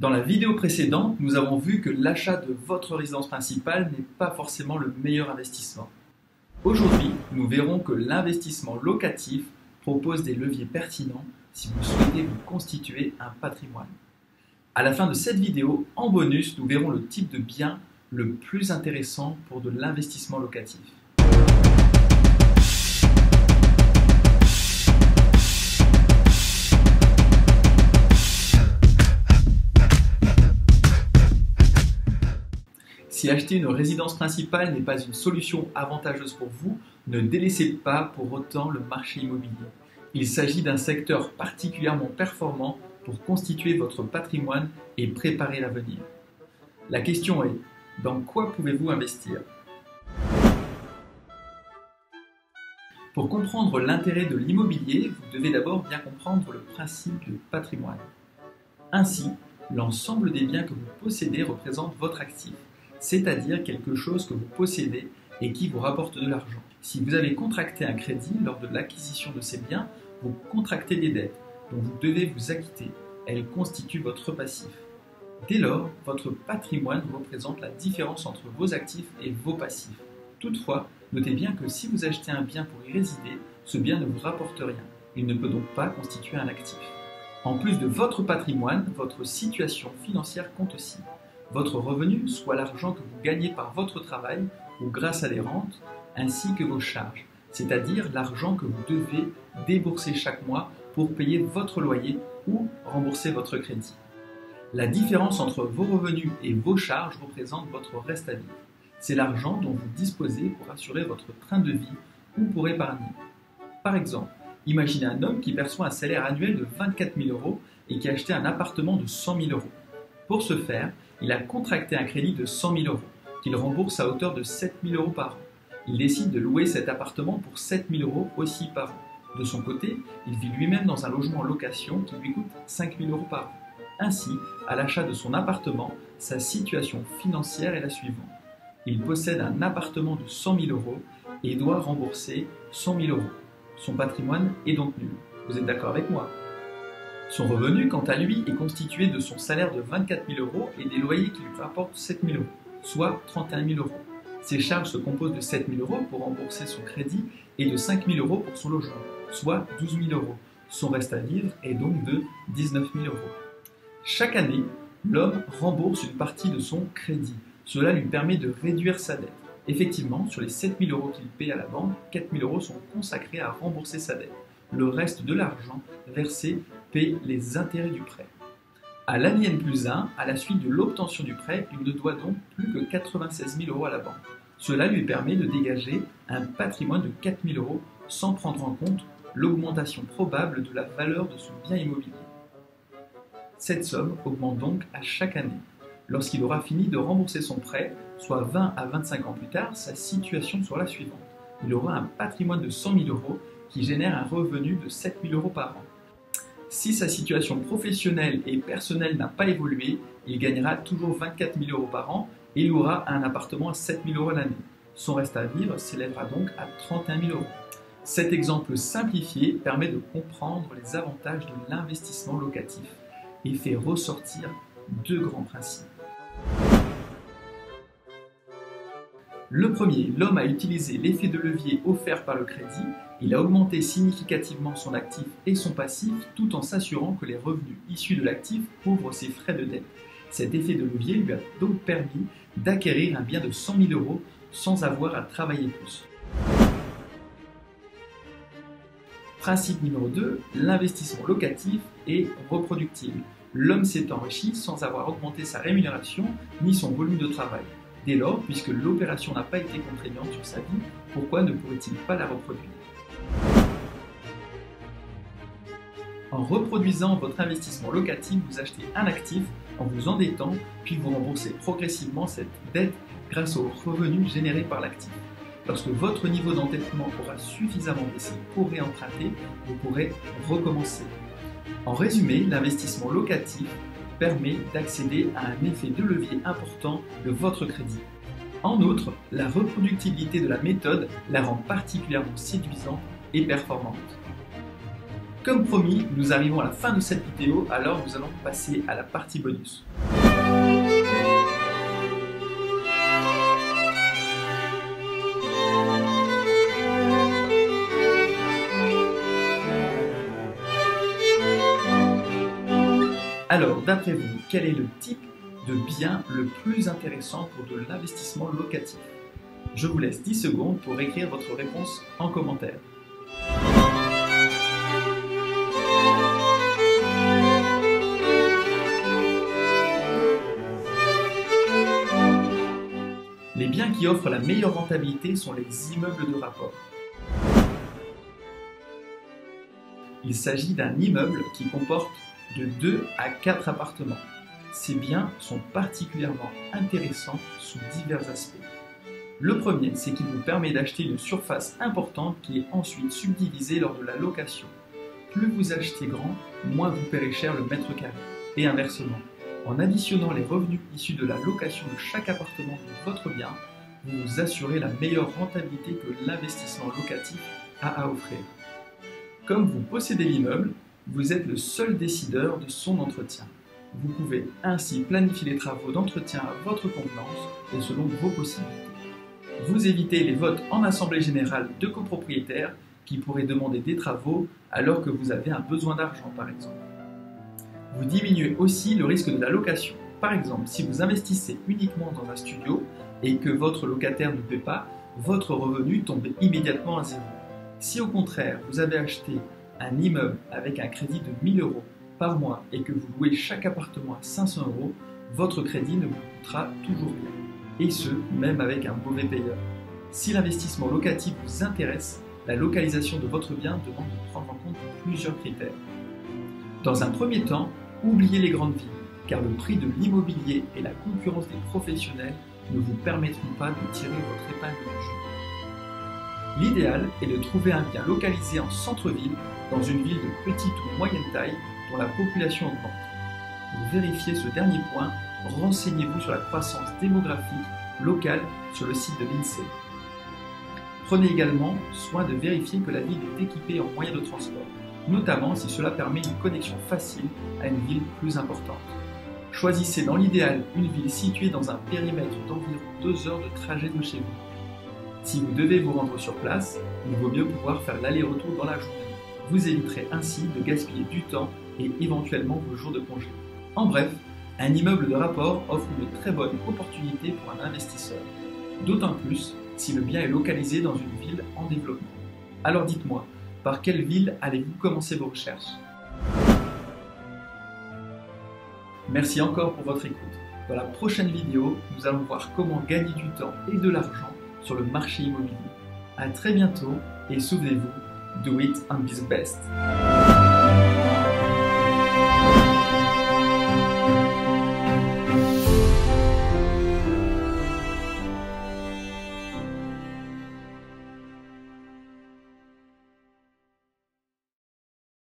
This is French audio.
Dans la vidéo précédente, nous avons vu que l'achat de votre résidence principale n'est pas forcément le meilleur investissement. Aujourd'hui, nous verrons que l'investissement locatif propose des leviers pertinents si vous souhaitez vous constituer un patrimoine. À la fin de cette vidéo, en bonus, nous verrons le type de bien le plus intéressant pour de l'investissement locatif. Si acheter une résidence principale n'est pas une solution avantageuse pour vous, ne délaissez pas pour autant le marché immobilier. Il s'agit d'un secteur particulièrement performant pour constituer votre patrimoine et préparer l'avenir. La question est, dans quoi pouvez-vous investir? Pour comprendre l'intérêt de l'immobilier, vous devez d'abord bien comprendre le principe du patrimoine. Ainsi, l'ensemble des biens que vous possédez représente votre actif, c'est-à-dire quelque chose que vous possédez et qui vous rapporte de l'argent. Si vous avez contracté un crédit lors de l'acquisition de ces biens, vous contractez des dettes dont vous devez vous acquitter. Elles constituent votre passif. Dès lors, votre patrimoine représente la différence entre vos actifs et vos passifs. Toutefois, notez bien que si vous achetez un bien pour y résider, ce bien ne vous rapporte rien. Il ne peut donc pas constituer un actif. En plus de votre patrimoine, votre situation financière compte aussi. Votre revenu, soit l'argent que vous gagnez par votre travail ou grâce à des rentes, ainsi que vos charges, c'est-à-dire l'argent que vous devez débourser chaque mois pour payer votre loyer ou rembourser votre crédit. La différence entre vos revenus et vos charges représente votre reste à vivre. C'est l'argent dont vous disposez pour assurer votre train de vie ou pour épargner. Par exemple, imaginez un homme qui perçoit un salaire annuel de 24 000 € et qui a acheté un appartement de 100 000 €. Pour ce faire, il a contracté un crédit de 100 000 € qu'il rembourse à hauteur de 7 000 € par an. Il décide de louer cet appartement pour 7 000 € aussi par an. De son côté, il vit lui-même dans un logement en location qui lui coûte 5 000 € par an. Ainsi, à l'achat de son appartement, sa situation financière est la suivante. Il possède un appartement de 100 000 € et doit rembourser 100 000 €. Son patrimoine est donc nul. Vous êtes d'accord avec moi? Son revenu, quant à lui, est constitué de son salaire de 24 000 € et des loyers qui lui rapportent 7 000 €, soit 31 000 €. Ses charges se composent de 7 000 € pour rembourser son crédit et de 5 000 € pour son logement, soit 12 000 €. Son reste à vivre est donc de 19 000 €. Chaque année, l'homme rembourse une partie de son crédit. Cela lui permet de réduire sa dette. Effectivement, sur les 7 000 € qu'il paie à la banque, 4 000 € sont consacrés à rembourser sa dette. Le reste de l'argent versé paie les intérêts du prêt. À l'année N+1, à la suite de l'obtention du prêt, il ne doit donc plus que 96 000 € à la banque. Cela lui permet de dégager un patrimoine de 4 000 € sans prendre en compte l'augmentation probable de la valeur de son bien immobilier. Cette somme augmente donc à chaque année. Lorsqu'il aura fini de rembourser son prêt, soit 20 à 25 ans plus tard, sa situation sera la suivante. Il aura un patrimoine de 100 000 € qui génère un revenu de 7 000 € par an. Si sa situation professionnelle et personnelle n'a pas évolué, il gagnera toujours 24 000 € par an et il aura un appartement à 7 000 € l'année. Son reste à vivre s'élèvera donc à 31 000 €. Cet exemple simplifié permet de comprendre les avantages de l'investissement locatif et fait ressortir deux grands principes. Le premier, l'homme a utilisé l'effet de levier offert par le crédit. Il a augmenté significativement son actif et son passif tout en s'assurant que les revenus issus de l'actif couvrent ses frais de dette. Cet effet de levier lui a donc permis d'acquérir un bien de 100 000 € sans avoir à travailler plus. Principe numéro 2, l'investissement locatif est reproductible. L'homme s'est enrichi sans avoir augmenté sa rémunération ni son volume de travail. Dès lors, puisque l'opération n'a pas été contraignante sur sa vie, pourquoi ne pourrait-il pas la reproduire? En reproduisant votre investissement locatif, vous achetez un actif en vous endettant, puis vous remboursez progressivement cette dette grâce aux revenus générés par l'actif. Lorsque votre niveau d'endettement aura suffisamment baissé pour réemprunter, vous pourrez recommencer. En résumé, l'investissement locatif permet d'accéder à un effet de levier important de votre crédit. En outre, la reproductibilité de la méthode la rend particulièrement séduisante et performante. Comme promis, nous arrivons à la fin de cette vidéo, alors nous allons passer à la partie bonus. Alors, d'après vous, quel est le type de bien le plus intéressant pour de l'investissement locatif? Je vous laisse 10 secondes pour écrire votre réponse en commentaire. Les biens qui offrent la meilleure rentabilité sont les immeubles de rapport. Il s'agit d'un immeuble qui comporte de 2 à 4 appartements. Ces biens sont particulièrement intéressants sous divers aspects. Le premier, c'est qu'il vous permet d'acheter une surface importante qui est ensuite subdivisée lors de la location. Plus vous achetez grand, moins vous paierez cher le mètre carré. Et inversement, en additionnant les revenus issus de la location de chaque appartement de votre bien, vous vous assurez la meilleure rentabilité que l'investissement locatif a à offrir. Comme vous possédez l'immeuble, vous êtes le seul décideur de son entretien. Vous pouvez ainsi planifier les travaux d'entretien à votre convenance et selon vos possibilités. Vous évitez les votes en assemblée générale de copropriétaires qui pourraient demander des travaux alors que vous avez un besoin d'argent par exemple. Vous diminuez aussi le risque de la location. Par exemple, si vous investissez uniquement dans un studio et que votre locataire ne paie pas, votre revenu tombe immédiatement à zéro. Si au contraire, vous avez acheté un immeuble avec un crédit de 1 000 € par mois et que vous louez chaque appartement à 500 €, votre crédit ne vous coûtera toujours rien. Et ce, même avec un mauvais payeur. Si l'investissement locatif vous intéresse, la localisation de votre bien demande de prendre en compte plusieurs critères. Dans un premier temps, oubliez les grandes villes, car le prix de l'immobilier et la concurrence des professionnels ne vous permettront pas de tirer votre épingle du jeu. L'idéal est de trouver un bien localisé en centre-ville, dans une ville de petite ou moyenne taille dont la population augmente. Pour vérifier ce dernier point, renseignez-vous sur la croissance démographique locale sur le site de l'INSEE. Prenez également soin de vérifier que la ville est équipée en moyens de transport, notamment si cela permet une connexion facile à une ville plus importante. Choisissez dans l'idéal une ville située dans un périmètre d'environ 2 heures de trajet de chez vous. Si vous devez vous rendre sur place, il vaut mieux pouvoir faire l'aller-retour dans la journée. Vous éviterez ainsi de gaspiller du temps et éventuellement vos jours de congé. En bref, un immeuble de rapport offre une très bonne opportunité pour un investisseur, d'autant plus si le bien est localisé dans une ville en développement. Alors dites-moi, par quelle ville allez-vous commencer vos recherches? Merci encore pour votre écoute. Dans la prochaine vidéo, nous allons voir comment gagner du temps et de l'argent sur le marché immobilier. À très bientôt et souvenez-vous, do it and be the best.